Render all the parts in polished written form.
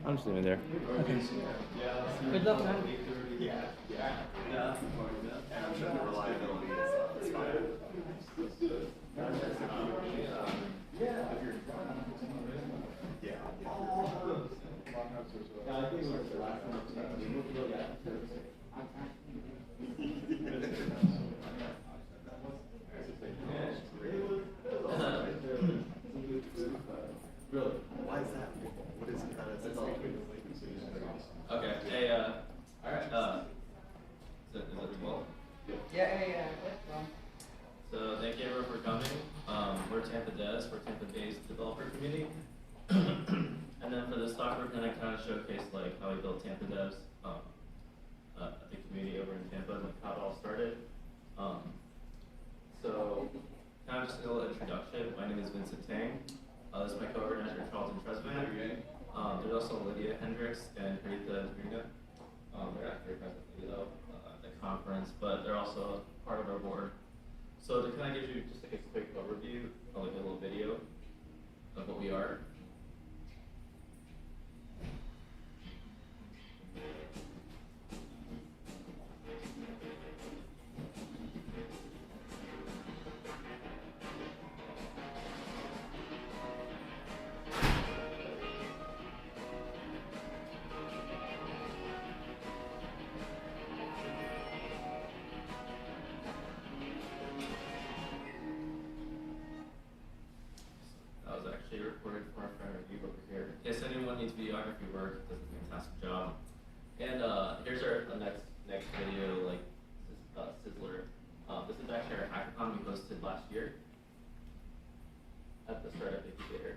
I'm just leaving there. Okay. Good luck, man. Yeah. And I'm sure the reliability is fine. Really? Why is that? What is it? Okay. Hey. All right. Is it well? Yeah. Well, So thank you everyone for coming. We're Tampa Devs. We're Tampa-based developer community. And then for this talk, we're gonna kind of showcase like how we built Tampa Devs, the community over in Tampa, and like how it all started. So kind of just a little introduction. My name is Vincent Tang. This is my co-organizer Charlton Tresvant. There's also Lydia Hendricks and Haritha Drina. They're not here presently though at the conference, but they're also part of our board. So to kind of give you just like a quick overview, like a little video of what we are. That was actually recorded for our friend review over here. In case anyone needs videography work, does a fantastic job. And here's our next video, like Sizzler. This is actually our hackathon we hosted last year at the startup incubator.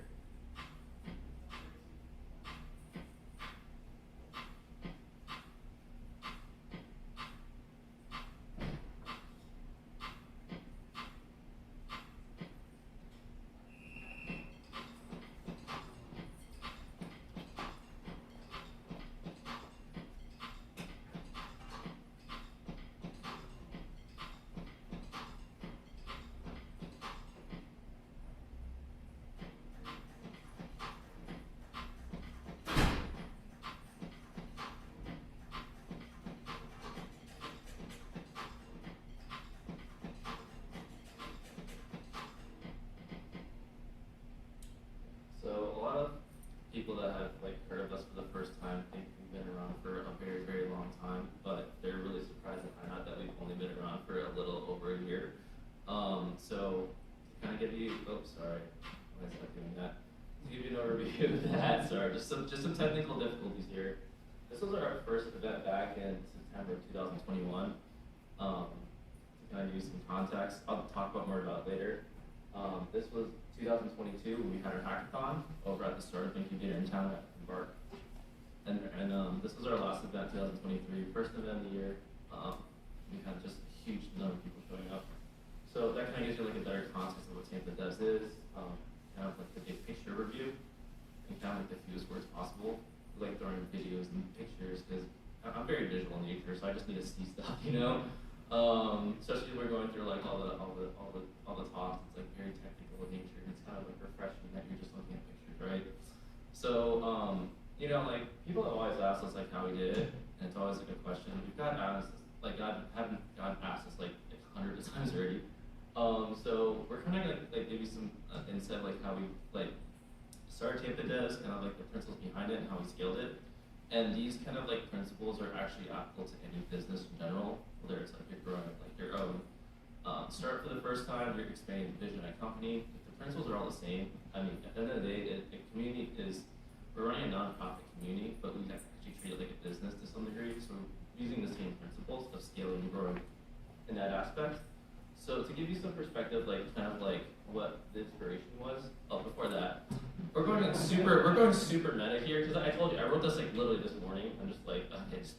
So a lot of people that have like heard of us for the first time think we've been around for a very, very long time, but they're really surprised to find out that we've only been around for a little over a year. So to kind of give you, oops, sorry, why is that doing that? To give you an overview of that, sorry, just some technical difficulties here. This was our first event back in September of 2021. To kind of give you some context, I'll talk about more about it later. This was 2022 when we had our hackathon over at the startup incubator in town at Embark. And this was our last event, 2023, first event of the year. We had just a huge number of people showing up. So that kind of gives you like a better context of what Tampa Devs is, kind of like the big picture review, and kind of like the fewest words possible. We like throwing videos and pictures because I'm very visual in nature, so I just need to see stuff, you know. Especially when we're going through like all the talks, it's like very technical in nature, and it's kind of like refreshing that you're just looking at pictures, right? So you know, like people always ask us like how we did it, and it's always like a question. We've gotten asked like gotten asked us like hundreds of times already. So we're kind of gonna like give you some insight like how we like started Tampa Devs, kind of like the principles behind it and how we scaled it. And these kind of like principles are actually applicable to any business in general, whether it's like you're growing like your own start for the first time, you're expanding the vision of a company. The principles are all the same. I mean, at the end of the day, the community is, we're running a nonprofit community, but we actually treat it like a business to some degree. So we're using the same principles of scaling and growing in that aspect. So to give you some perspective, like kind of like what the inspiration was. Oh, before that, we're going super meta here because I told you I wrote this like literally this morning. I'm just like okay, just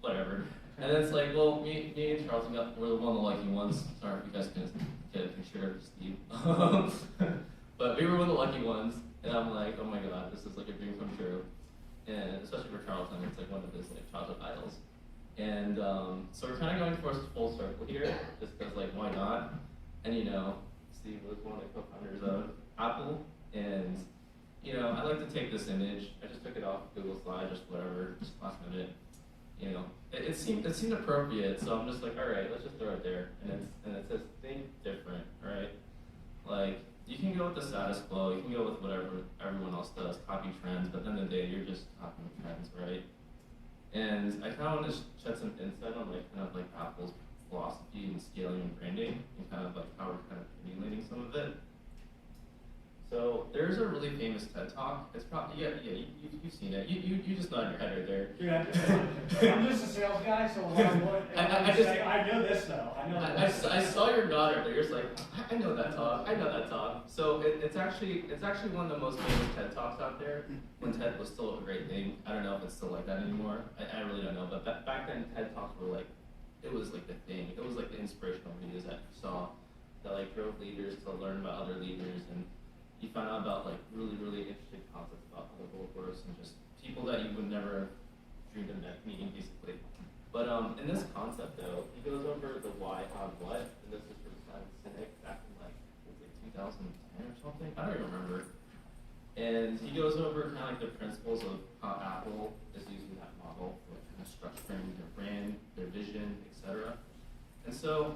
whatever. And then it's like, well, me and Charles we're the one of the lucky ones. Sorry if you guys can get a picture of Steve. But we were one of the lucky ones, and I'm like, oh my god, this is like a dream come true. And especially for Charlton, it's like one of his like childhood idols. And so we're kind of going for full circle here, just because like why not? And you know, Steve was one of the co-founders of Apple, and you know, I like to take this image. I just took it off Google Slide, just whatever, just last minute. You know, it seemed appropriate, so I'm just like, all right, let's just throw it there. And it says think different, right? Like you can go with the status quo, you can go with whatever everyone else does, copy trends, but at the end of the day, you're just copying trends, right? And I kind of want to shed some insight on like kind of like Apple's philosophy and scaling and branding, and kind of like how we're kind of emulating some of it. So there's a really famous TED Talk. It's probably you've seen it. You just nod your head right there. Dude, I'm just a sales guy, so I know this though. I saw your nod right there. You're just like, I know that talk. I know that talk. So it's actually one of the most famous TED Talks out there. When TED was still a great thing. I don't know if it's still like that anymore. I really don't know. But back then, TED Talks were like, it was like the thing. It was like the inspirational videos that you saw that like drove leaders to learn about other leaders, and you found out about like really interesting concepts about how the world works and just people that you would never have dreamed of meeting basically. But in this concept though, he goes over the why, how, and what, and this is from Simon Sinek back in like 2010 or something. I don't even remember. And he goes over kind of like the principles of how Apple is using that model for kind of structuring their brand, their vision, etc. And so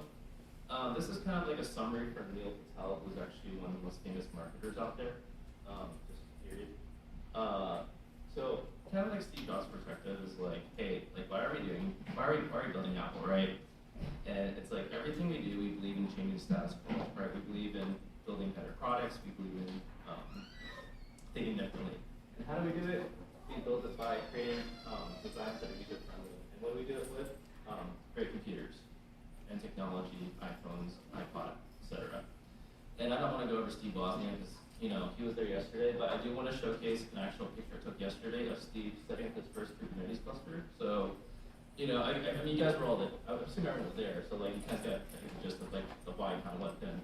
this is kind of like a summary from Neil Patel, who's actually one of the most famous marketers out there. Just period. So kind of like Steve Jobs' perspective is like, hey, like why are we building Apple, right? And it's like everything we do, we believe in changing status quo, right? We believe in building better products. We believe in thinking differently. And how do we do it? We build it by creating designs that are user friendly. And what do we do it with? Great computers and technology, iPhones, iPod, etc. And I don't want to go over Steve Wozniak because you know he was there yesterday, but I do want to showcase an actual picture I took yesterday of Steve setting up his first Kubernetes cluster. So, you know, I mean, you guys were all there. I assume everyone was there, so like you kind of get just like the why, kind of what then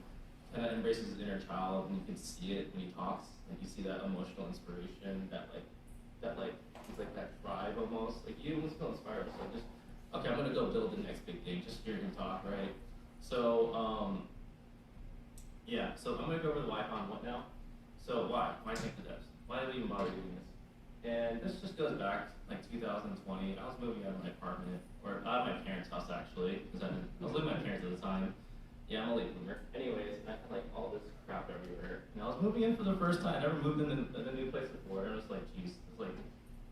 kind of embraces his inner child, and you can see it when he talks. Like you see that emotional inspiration, that it's like that drive almost. Like you almost feel inspired. So just okay, I'm gonna go build the next big thing. Just hear him talk, right? So yeah. So I'm gonna go over the why, how, and what now. So why? Why Tampa Devs? Why did we even bother doing this? And this just goes back like 2020. I was moving out of my apartment, or out of my parents' house actually, because I was living with my parents at the time. Yeah, I'm a late bloomer. Anyways, I had like all this crap everywhere. And I was moving in for the first time. I never moved in a new place before. And I was like, geez, it's like,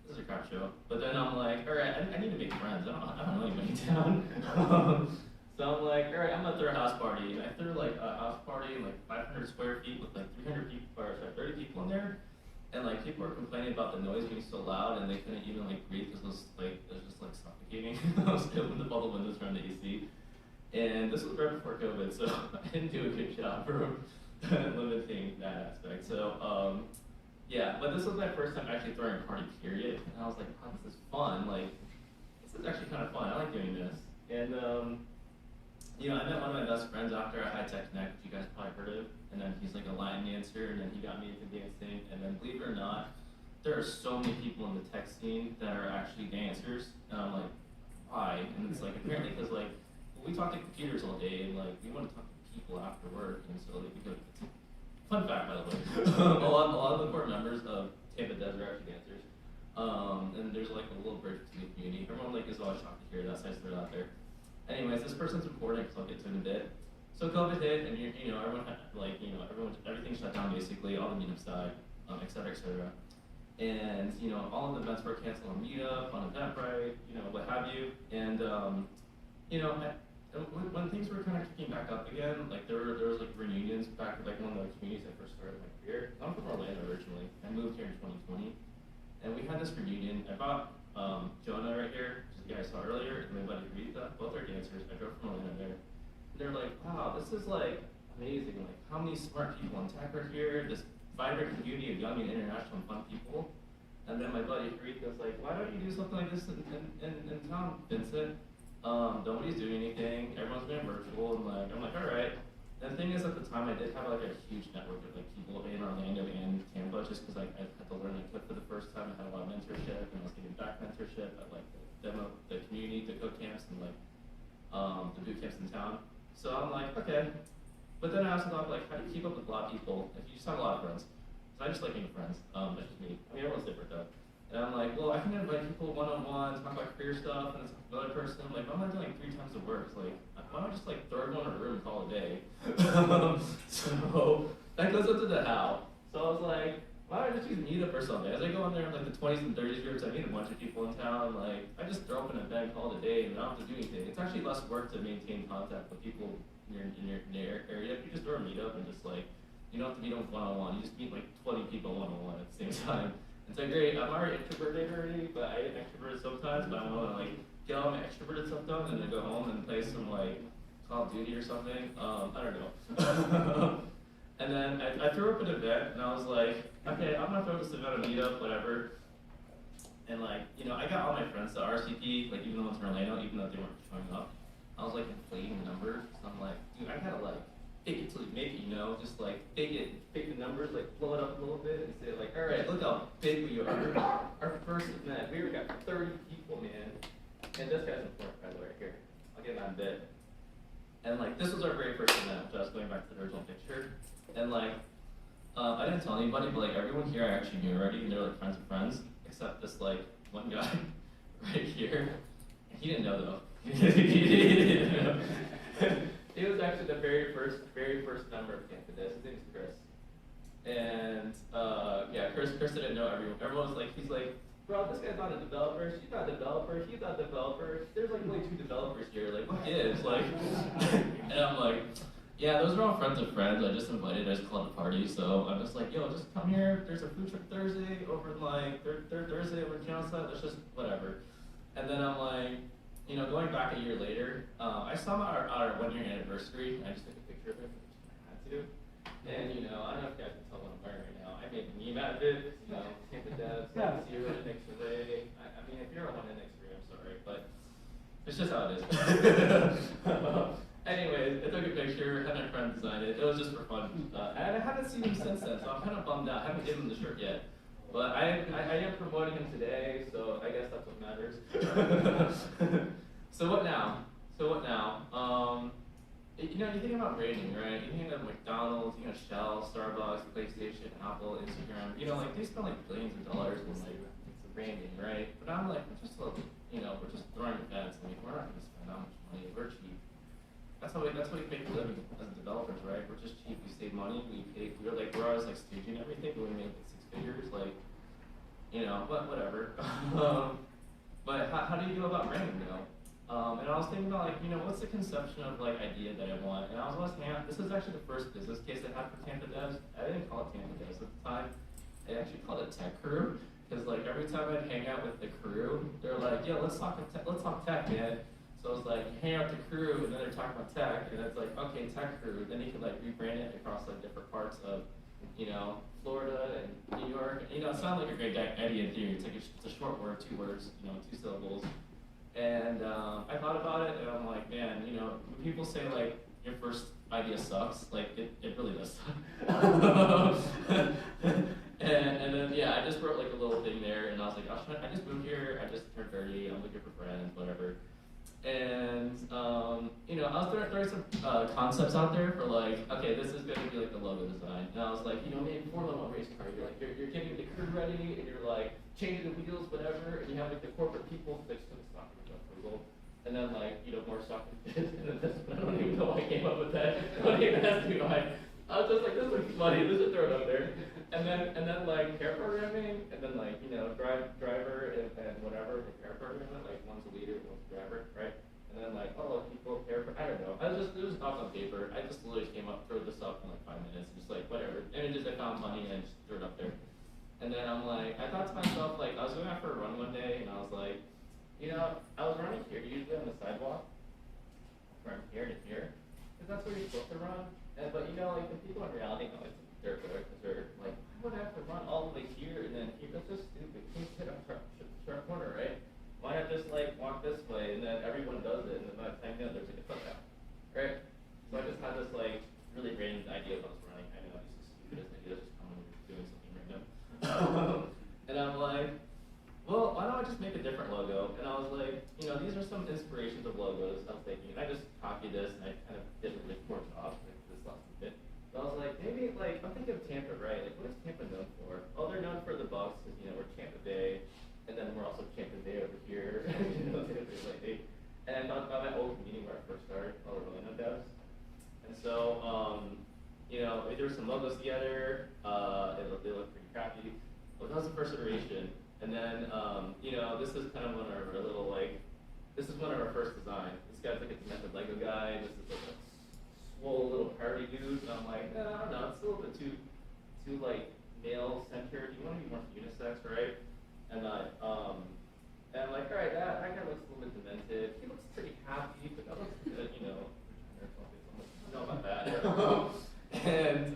this is a crap show. But then I'm like, all right, I need to make friends. I don't know anybody in town. So I'm like, all right, I'm gonna throw a house party. And I threw like a house party in like 500 square feet with like 300 people, or sorry, 30 people in there. And like people were complaining about the noise being so loud, and they couldn't even like breathe because it was just like suffocating. I was opening up all the windows around the AC. And this was right before COVID, so I didn't do a good job for limiting that aspect. So yeah, but this was my first time actually throwing a party, period. And I was like, oh, this is fun. Like, this is actually kind of fun. I like doing this. And you know, I met one of my best friends after at High Tech Connect, which you guys probably heard of. And then he's like a line dancer, and then he got me into dancing. And then believe it or not, there are so many people in the tech scene that are actually dancers. And I'm like, why? And it's like apparently because like we talk to computers all day, and like we want to talk to people after work, and so like we go. Fun fact, by the way, a lot of the core members of Tampa Devs are actually dancers, and there's like a little bridge between the community. Everyone like is always shocked to hear that, so I just threw it out there. Anyways, this person's important because I'll get to it in a bit. So COVID hit, and you know everyone had, like everything shut down basically, all the meetups died, et cetera, et cetera. And you know all of the events were canceled on Meetup, on Eventbrite, you know what have you, and you know. When things were kind of kicking back up again, like there was like reunions back at like one of the communities I first started my career. I'm from Orlando originally. I moved here in 2020, and we had this reunion. I brought Jonah right here, which is the guy I saw earlier, and my buddy Rita. Both are dancers. I drove from Orlando there. And they're like, wow, this is like amazing. Like how many smart people in tech are here? This vibrant community of young and international and fun people. And then my buddy Rita was like, why don't you do something like this in town, Vincent? Nobody's doing anything, everyone's been virtual, and like, I'm like, all right. And the thing is, at the time, I did have like a huge network of like people in Orlando and Tampa, just because like, I had to learn like for the first time. I had a lot of mentorship, and I was getting back mentorship at like the community, the code camps, and like the boot camps in town. So I'm like, okay. But then I also thought like, how do you keep up with a lot of people if you just have a lot of friends? I just like meeting friends. That's just me. I mean, everyone's different though. And I'm like, well, I can invite people one-on-one, talk about career stuff, and it's another person. I'm like, why am I doing like 3 times the work? It's like, why don't I just like throw everyone in a room and call it a day? So that goes into the how. So I was like, why don't I just use Meetup or something? As I go in there in like the 20s and 30s groups, I meet a bunch of people in town. Like, I just throw up an event, call it a day, and I don't have to do anything. It's actually less work to maintain contact with people in your area. You just throw a Meetup and just like, you don't have to meet them one-on-one. You just meet like 20 people one-on-one at the same time. It's like, great, I'm already introverted already, but I get extroverted sometimes, but I want to like get all my extroverted stuff done and then go home and play some like Call of Duty or something. I don't know. And then I threw up an event and I was like, okay, I'm gonna throw this event on Meetup, whatever. And like, you know, I got all my friends to RCP, like even the ones in Orlando, even though they weren't showing up. I was like inflating the numbers, so I'm like, dude, I gotta like fake it till you make it, you know, just like fake the numbers, like blow it up a little bit and say like, all right, look how big we are. Our first event, we already got 30 people, man. And this guy's important, by the way, right here. I'll get that in a bit. And like, this was our very first event, so I was going back to the original picture. And like, I didn't tell anybody, but like everyone here I actually knew already, and they're like friends of friends, except this like one guy right here. He didn't know though. He didn't know. He was actually the very first member of Tampa Devs. His name is Chris. And yeah, Chris didn't know everyone. Everyone was like, he's like, bro, this guy's not a developer, she's not a developer, he's not a developer. There's like only 2 developers here. Like, what gives? Like, and I'm like, yeah, those are all friends of friends. I just invited, I just called a party. So I'm just like, yo, just come here. There's a food truck Thursday over like third Thursday over in Johnstown. Let's just whatever. And then I'm like, you know, going back a year later, I saw our 1-year anniversary. I just took a picture of it, which I had to. And you know, I don't know if you guys can tell what I'm wearing right now. I made a meme out of it. You know, Tampa Devs, 0 next array. I mean, if you're on one next array, I'm sorry, but it's just how it is. Anyways, I took a picture, had my friend design it. It was just for fun. And I haven't seen him since then, so I'm kind of bummed out. I haven't given him the shirt yet. But I am promoting him today, so I guess that's what matters. So what now? You know, you think about branding, right? You think of McDonald's, you know, Shell, Starbucks, PlayStation, Apple, Instagram. You know, like they spend like billions of dollars on like branding, right? But I'm like, we're just throwing events. I mean, we're not going to spend that much money. We're cheap. That's how we make a living as developers, right? We're just cheap. We save money. We're always like staging everything, but we make like 6 figures, like, you know. But whatever. But how do you go about branding, though? And I was thinking about like, you know, what's the conception of like idea that I want? And I was listening. This is actually the first business case I had for Tampa Devs. I didn't call it Tampa Devs at the time. I actually called it Tech Crew, because like every time I'd hang out with the crew, they're like, yo, let's talk tech, man. So I was like, you hang out with the crew, and then they're talking about tech, and it's like, okay, Tech Crew. Then you can like rebrand it across like different parts of, you know, Florida and New York. And, you know, it sounded like a great idea in theory. It's like it's a short word, 2 words, you know, 2 syllables. And I thought about it, and I'm like, man, you know, when people say like your first idea sucks, like it really does suck. And then yeah, I just wrote like a little thing there, and I was like, I just moved here, I just turned 30, I'm looking for friends, whatever. And you know, I was throwing some concepts out there for like, okay, this is going to be like the logo design. And I was like, you know, maybe Formula 1 race car. You're like, you're getting the crew ready, and you're like changing the wheels, whatever. And you have like the corporate people like stock approval, and then like, you know, more stock. And then this, I don't even know why I came up with that. Don't even ask me why. I was just like, this looks funny. Let's just throw it up there. And then like pair programming, and then like, you know, driver and whatever, the pair programming, like one's a leader, one's a driver, right? And then like, oh, people pair, I don't know. It was thoughts on paper. I just literally came up, threw this up in like 5 minutes, just like whatever. Images I found funny and just threw it up there. And then I'm like, I thought to myself, like, I was going out for a run one day, and I was like, you know, I was running here, usually on the sidewalk, from here to here, because that's where you're supposed to run. But you know, like the people in reality don't like to be there, because they're like, why would I have to run all the way here and then here? That's just stupid. Can't hit a sharp corner, right? Why not just like walk this way, and then everyone does it, and then by the time you know, there's like a foot down, right? So I just had this like really random idea when I was running. I know it's the stupidest idea, just coming when you're doing something random. And I'm like, well, why don't I just make a different logo? And I was like, you know, these are some inspirations of logos I was thinking, and I just copied this, and I kind of did a really poor job with this last bit. But I was like, maybe, like, I'm thinking of Tampa, right? Like, what is Tampa known for? Oh, they're known for the Bucks, because, you know, we're Tampa Bay, and then we're also Tampa Bay over here, you know, Tampa Bay Lightning. And I thought about my old community where I first started, called Built Devs. And so, you know, we threw some logos together, they look pretty crappy. But that was the first iteration. And then, you know, this is kind of one of our little, like, this is one of our first designs. This guy's like a demented Lego guy, this is like a swole little party dude, and I'm like, I don't know, it's a little bit too like male centered. You want to be more unisex, right? And I'm like, all right, that guy looks a little bit demented. He looks pretty happy, but that looks good, you know, or something. I don't know about that. And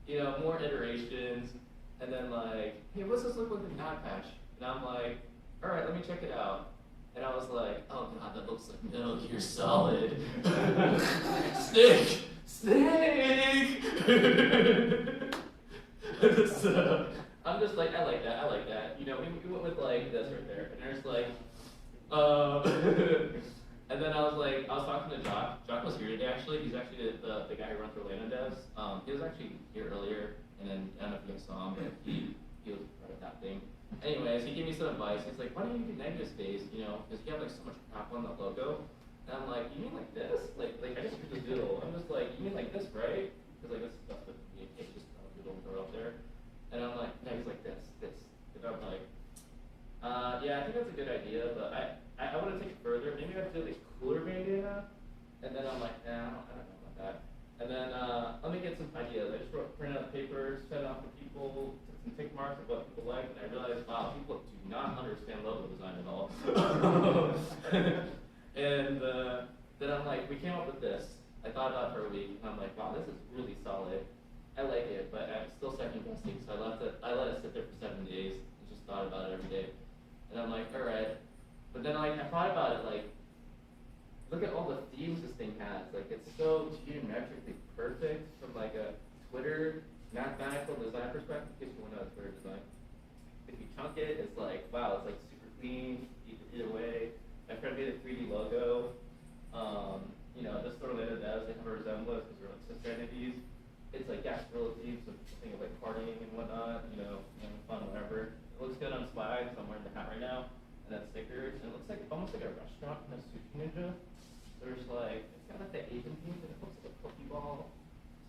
you know, more iterations, and then like, hey, what's this look like in Dot Patch? And I'm like, all right, let me check it out. And I was like, oh god, that looks like Metal Gear Solid. Snake! So, I'm just like, I like that. You know, we went with like this right there. And there's like, and then I was talking to Jock. Jock was here today actually. He's actually the guy who runs Orlando Devs. He was actually here earlier, and then I don't know if you guys saw him, but he was part of that thing. Anyways, he gave me some advice. He's like, why don't you do negative space, you know, because you have like so much crap on the logo. And I'm like, you mean like this? Like I just drew the doodle. I'm just like, you mean like this, right? Because like that's what you can't just draw a doodle and throw it up there. And I'm like, no, he's like this. And I'm like, yeah, I think that's a good idea, but I want to take it further. Maybe I have to do like cooler bandana. And then I'm like, nah, I don't know about that. And then let me get some ideas. I just printed out papers, sent out to people, took some tick marks of what people like, and I realized, wow, people do not understand logo design at all. And then I'm like, we came up with this. I thought about it for a week, and I'm like, wow, this is really solid. I like it, but I'm still second guessing, so I let it sit there for 7 days and just thought about it every day. And I'm like, all right. But then like I thought about it, like, look at all the themes this thing has. Like, it's so geometrically perfect from like a Twitter mathematical design perspective. In case you want to know Twitter design, if you chunk it, it's like, wow, it's like super clean either way. My friend made a 3D logo. You know, this sort of Orlando Devs, they have a resemblance because they're like sister entities. It's like Gasparilla themes, so think of like partying and whatnot, you know, having fun, whatever. It looks good on Swag, so I'm wearing the hat right now, and then stickers, and it looks like almost like a restaurant from a Sushi Ninja. There's like, it's got like the Asian themes, and it looks like a Pokeball.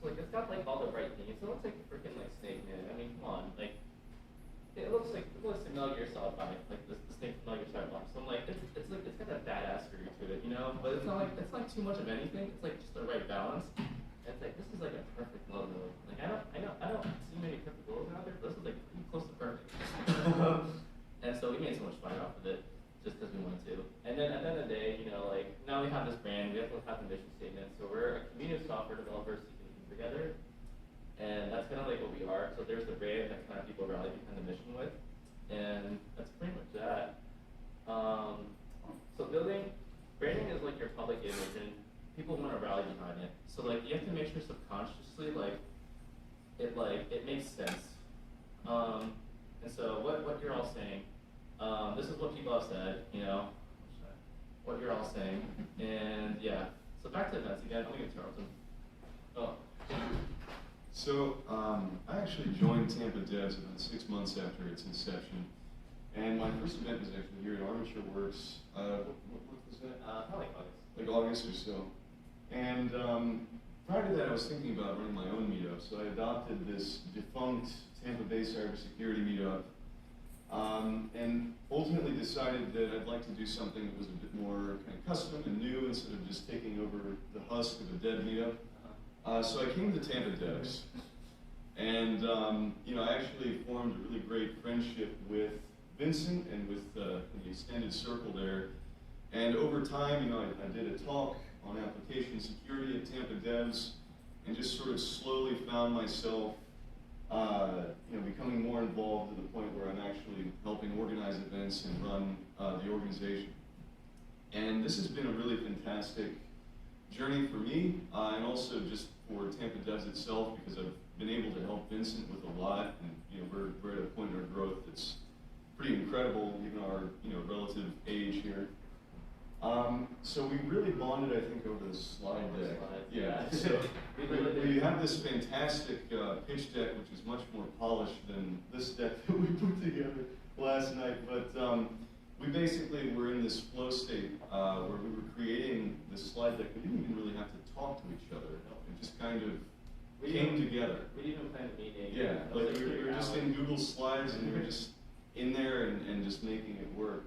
So like, it's got like all the right themes. It looks like a freaking like Snake Man. I mean, come on, like, it looks like Metal Gear Solid 5, like the Snake from Metal Gear Solid 5. So I'm like, it's like it's got that badassery to it, you know. But it's not like too much of anything. It's like just the right balance. It's like, this is like a perfect logo. Like I don't see many perfect logos out there, but this is like pretty close to perfect. And so we made so much fun off of it, just because we wanted to. And then at the end of the day, you know, like now we have this brand, we have to have the mission statement. So we're a community of software developers seeking together, and that's kind of like what we are. So there's the brand that kind of people rally behind the mission with, and that's pretty much that. So branding is like your public image, and people want to rally behind it. So like you have to make sure subconsciously it makes sense. And so what you're all saying, this is what people have said, you know, what you're all saying, and yeah. So back to events again. Let me get Charlton. Oh. So I actually joined Tampa Devs about 6 months after its inception, and my first event was actually here at Armature Works. What was that? Probably August. Like August or so. And prior to that, I was thinking about running my own meetup, so I adopted this defunct Tampa Bay cybersecurity meetup, and ultimately decided that I'd like to do something that was a bit more kind of custom and new instead of just taking over the husk of a dead meetup. So I came to Tampa Devs, and you know, I actually formed a really great friendship with Vincent and with the extended circle there. And over time, you know, I did a talk on application security at Tampa Devs, and just sort of slowly found myself, you know, becoming more involved to the point where I'm actually helping organize events and run the organization. And this has been a really fantastic journey for me, and also just for Tampa Devs itself, because I've been able to help Vincent with a lot, and you know, we're at a point in our growth that's pretty incredible, given our relative age here. So we really bonded, I think, over the slide deck. Slides. Yeah. So we have this fantastic pitch deck, which is much more polished than this deck that we put together last night. But we basically were in this flow state where we were creating this slide deck. We didn't even really have to talk to each other. It just kind of came together. We didn't even plan the meeting. Yeah, It was like we were just in Google Slides and we were just in there and just making it work.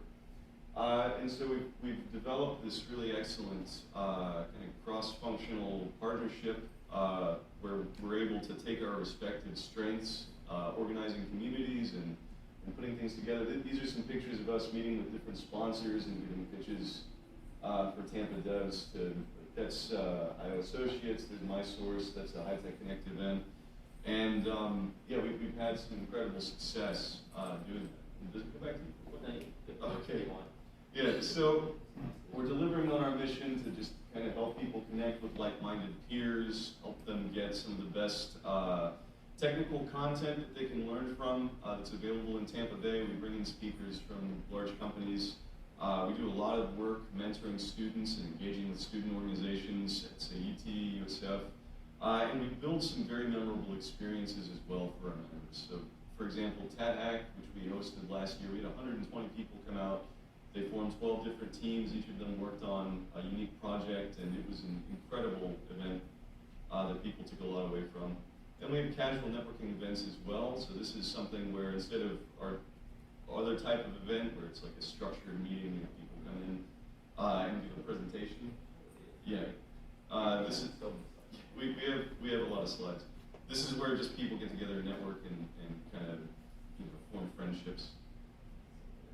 And so we've developed this really excellent kind of cross-functional partnership where we're able to take our respective strengths, organizing communities and putting things together. These are some pictures of us meeting with different sponsors and giving pitches for Tampa Devs. That's IO Associates, there's My Source, that's a High Tech Connect event. And yeah, we've had some incredible success doing that. Does it go back to you? Okay. Yeah, so we're delivering on our mission to just kind of help people connect with like-minded peers, help them get some of the best technical content that they can learn from that's available in Tampa Bay. We bring in speakers from large companies. We do a lot of work mentoring students and engaging with student organizations at, say, UT, USF. And we build some very memorable experiences as well for our members. So, for example, TATAC, which we hosted last year, we had 120 people come out. They formed 12 different teams. Each of them worked on a unique project, and it was an incredible event that people took a lot away from. Then we have casual networking events as well. So this is something where instead of our other type of event where it's like a structured meeting, you have people come in and give a presentation. Yeah. This is we have a lot of slides. This is where just people get together and network and kind of form friendships.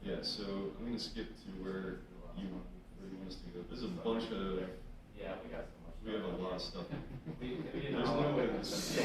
Yeah, so I'm going to skip to where you want us to go. There's a bunch of. Yeah, we got so much. We have a lot of stuff. We There's no way this.